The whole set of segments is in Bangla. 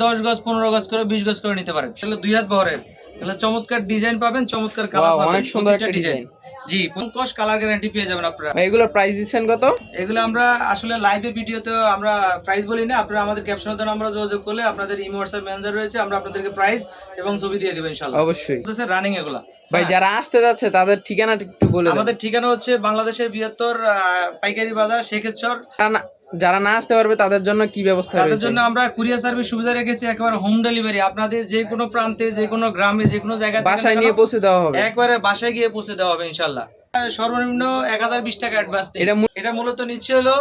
10 গজ 15 গজ করে 20 গজ করে নিতে পারেন। আসলে 2 হাত বহরের তাহলে চমৎকার ডিজাইন পাবেন, চমৎকার কালার পাবেন, অনেক সুন্দর একটা ডিজাইন। জি, 50 কালার গ্যারান্টি পেয়ে যাবেন আপনারা। এগুলোর প্রাইস দিচ্ছেন কত? এগুলো আমরা আসলে লাইভে ভিডিওতে আমরা প্রাইস বলি না, আপনারা আমাদের ক্যাপশনের দ্বারা আমরা যোগাযোগ করলে আপনাদের ইমো হোয়াটসঅ্যাপ মেসেঞ্জার রয়েছে, আমরা আপনাদেরকে প্রাইস এবং ছবি দিয়ে দেব ইনশাআল্লাহ। অবশ্যই রানিং এগুলা ভাই, যারা আসতে যাচ্ছে তাদের ঠিকানাটা একটু বলে দেন। আমাদের ঠিকানা হচ্ছে বাংলাদেশের বৃহত্তর পাইকারি বাজার শেখেরচর। যারা না আসতে পারবে তাদের জন্য কি ব্যবস্থা রয়েছে? তাদের জন্য আমরা কুরিয়ার সার্ভিস সুবিধা রেখেছি, একেবারে হোম ডেলিভারি। আপনাদের যে কোনো প্রান্তে, যে কোনো গ্রামে, যে কোনো জায়গায় বাসায় নিয়ে পৌঁছে দেওয়া হবে, একবারে বাসায় গিয়ে পৌঁছে দেওয়া হবে ইনশাআল্লাহ। সর্বনিম্ন 1020 টাকা অ্যাডভান্স। এটা মূলত নিচ্ছে হলো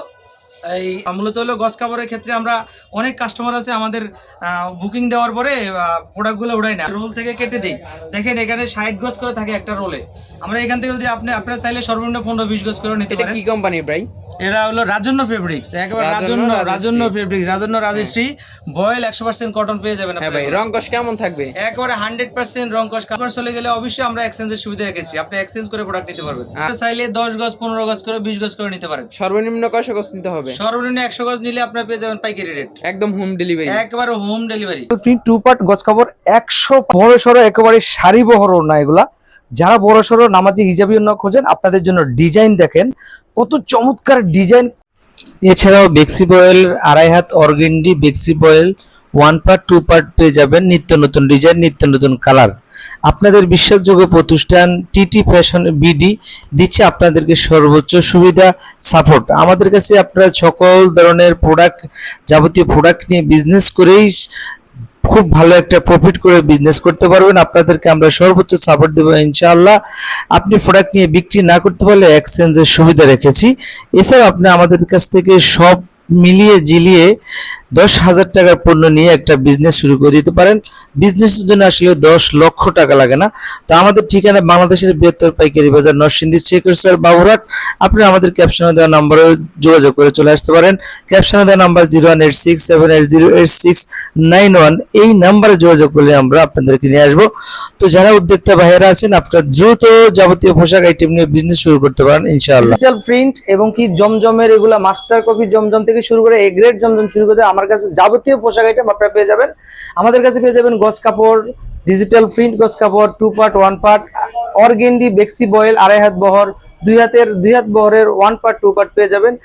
গজ কাপড়ের ক্ষেত্রে আমরা অনেক কাস্টমার আছে আমাদের বুকিং দেওয়ার পরে প্রোডাক্টগুলো উড়াই না, রোল থেকে কেটে দিই। দেখেন এখানে 60 গজ করে থাকে একটা রোলে, আমরা এখান থেকে যদি আপনারা চাইলে সর্বনিম্ন 15-20 গজ করে নিতে পারেন। এটা কি কোম্পানি ভাই? এটা হলো রাজন্য ফেব্রিক্স, একেবারে রাজন্য ফেব্রিক্স, রাজন্য রাজশ্রী বয়েল 100% কটন পেয়ে যাবেন। হ্যাঁ ভাই, রং কস কেমন থাকবে? একেবারে 100% রং কস কালার চলে গেলে অবশ্যই আমরা এক্সচেঞ্জের সুবিধা রেখেছি, আপনি এক্সচেঞ্জ করে প্রোডাক্ট নিতে পারবেন। চাইলে 10 গজ 15 গজ করে 20 গজ করে নিতে পারেন। সর্বনিম্ন কত গজ নিতে হবে? সর্বনিম্ন 100 গজ নিলে আপনারা পেয়ে যাবেন পাইকারি রেট, একদম হোম ডেলিভারি, একেবারে হোম ডেলিভারি। প্রিন্ট 2 পার্ট গজ কাপড় 100 বড় সরো, একেবারে সারি বহর না এগুলা। যারা বড় সরো নামাজি হিজাবি ওড়না খোঁজেন আপনাদের জন্য ডিজাইন দেখেন কত চমৎকার ডিজাইন। এছাড়াও বেক্সি বয়েল 2.5 হাত অর্গেন্ডি বেক্সি বয়েল 1 পার্ট 2 পার্ট পেয়ে যাবেন, নিত্য নতুন ডিজাইন, নিত্য নতুন কালার। আপনাদের বিশ্বাসযোগ্য প্রতিষ্ঠান টিটি ফ্যাশন বিডি দিচ্ছে আপনাদেরকে সর্বোচ্চ সুবিধা সাপোর্ট। আমাদের কাছে আপনারা সকল ধরনের প্রোডাক্ট, যাবতীয় প্রোডাক্ট নিয়ে বিজনেস করেই খুব ভালো একটা প্রফিট করে বিজনেস করতে পারবেন। আপনাদেরকে আমরা সর্বোচ্চ সাপোর্ট দেবো ইনশাআল্লাহ। আপনি প্রোডাক্ট নিয়ে বিক্রি না করতে পারলে এক্সচেঞ্জের সুবিধা রেখেছি। এছাড়া আপনি আমাদের কাছ থেকে সব মিলিয়ে জিলিয়ে 10,000 টাকার পণ্য নিয়ে একটা বিজনেস শুরু করে দিতে পারেন। বিজনেসের জন্য আসলে 10 লক্ষ টাকা লাগে না। তো আমাদের ঠিকানা বাংলাদেশের বৃহত্তর পাইকারি বাজার নরসিংদী শেখেরচর বাবুরহাট। আপনি আমাদের ক্যাপশনে দেওয়া নম্বরে যোগাযোগ করে চলে আসতে পারেন। ক্যাপশনে দেওয়া নাম্বার 01867808691, এই নাম্বারে যোগাযোগ করলে আমরা আপনাদেরকে নিয়ে আসবো। তো যারা উদ্যোক্তা ভাইয়েরা আছেন আপনারা দ্রুত যাবতীয় পোশাক আইটেম নিয়ে বিজনেস শুরু করতে পারেন ইনশাআল্লাহ। ডিজিটাল প্রিন্ট এবং কি জমজমের এগুলা মাস্টার কপি জমজম থেকে শুরু করে এ গ্রেড জমজম শুরু করে আমার কাছে যাবতীয় পোশাক আইটেম আপনারা পেয়ে যাবেন। আমাদের কাছে পেয়ে যাবেন গজ কাপড়, ডিজিটাল প্রিন্ট গজ কাপড় 2 পার্ট 1 পার্ট, অর্গেন্ডি বেক্সি বয়েল 2.5 হাত বহর, 2 হাত বহরের 1 পার্ট 2 পার্ট পেয়ে যাবেন।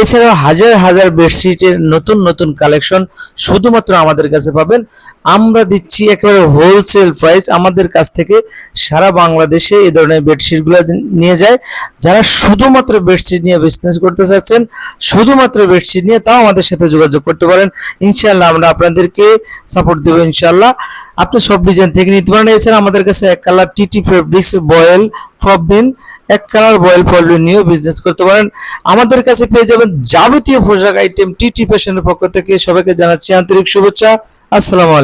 এছাড়াও হাজার হাজার বেডশিটের নতুন নতুন কালেকশন শুধুমাত্র আমাদের কাছে পাবেন। আমরা দিচ্ছি একেবারে হোলসেল প্রাইস। আমাদের কাছ থেকে সারা বাংলাদেশে এই ধরনের বেডশিটগুলো নিয়ে যায়। যারা শুধুমাত্র বেডশিট নিয়ে বিজনেস করতে চাচ্ছেন, শুধুমাত্র বেডশিট নিয়ে, তাও আমাদের সাথে যোগাযোগ করতে পারেন ইনশাআল্লাহ। আমরা আপনাদেরকে সাপোর্ট দেবো ইনশাআল্লাহ। আপনি সব ডিজাইন থেকে নিতে পারেন। এছাড়া আমাদের কাছে এক কালার টিটি ফেব্রিক্স বয়েল ফববিন, এক কালার বয়েল ফলবিন নিয়েও বিজনেস করতে পারেন। আমাদের কাছে পেয়ে যাবেন যাবতীয় পোশাক আইটেম টিটি ফ্যাশনের পক্ষ থেকে। সবাইকে জানাচ্ছি আন্তরিক শুভেচ্ছা। আসসালামু আলাইকুম।